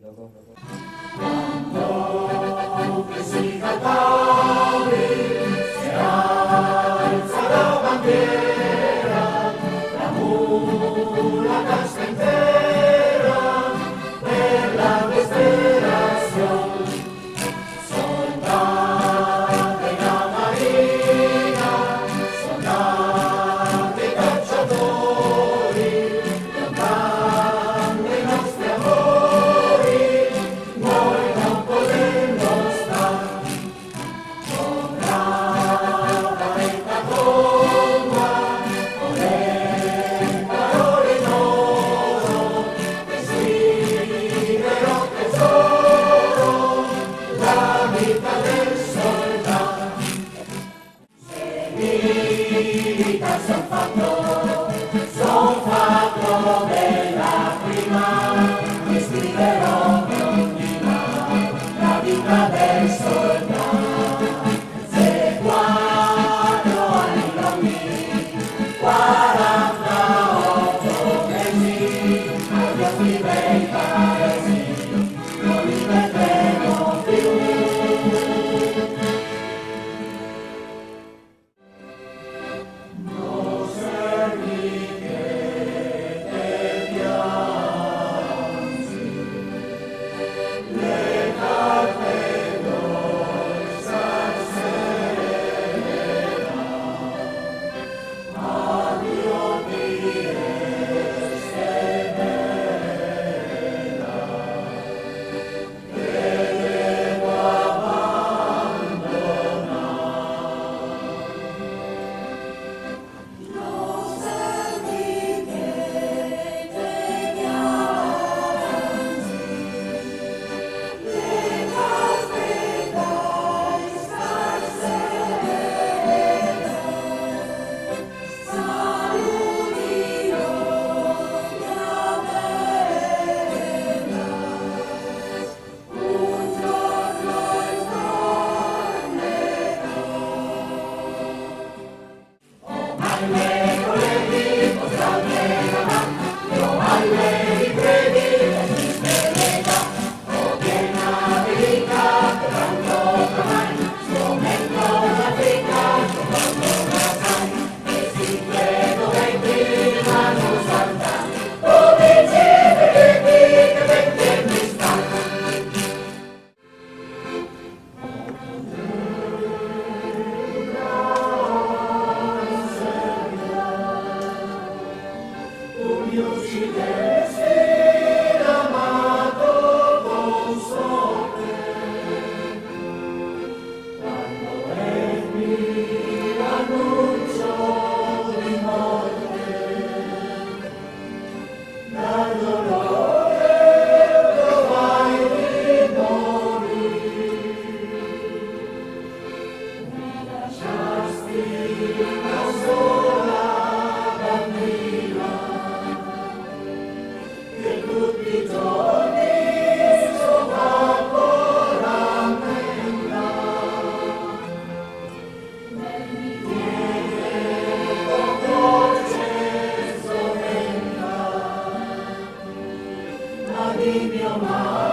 Quando che si cantavi, si alza la bandiera, la mulata sta intera per la destinazione. Soldati da marina, soldati cacciatori, lontano i nostri amori, noi non potendo stare. Con brava retta tomba, con le parole in oro, che scriverò tesoro, la vita del soldato. Se milita son fatto della prima, che scriverò con la vita del soldato. Se 4 anni lunghi, 48 mesi, abbiamo i paesi, non li vedremo più. Non servi che te piangi, le carte d'orsa serena, addio direste bella, che devo abbandonare. Non servi che te piangi, le carte dai star serena, saluti mia bella, un giorno Io ci destina amato con sorte, quando ebbi l'annuncio di morte, dal dolore trovai di morire, mi lasciasti da sola bambina, che tutti i giorni sono rammenta. Mi chiede con dolce sorella, ma di mio mare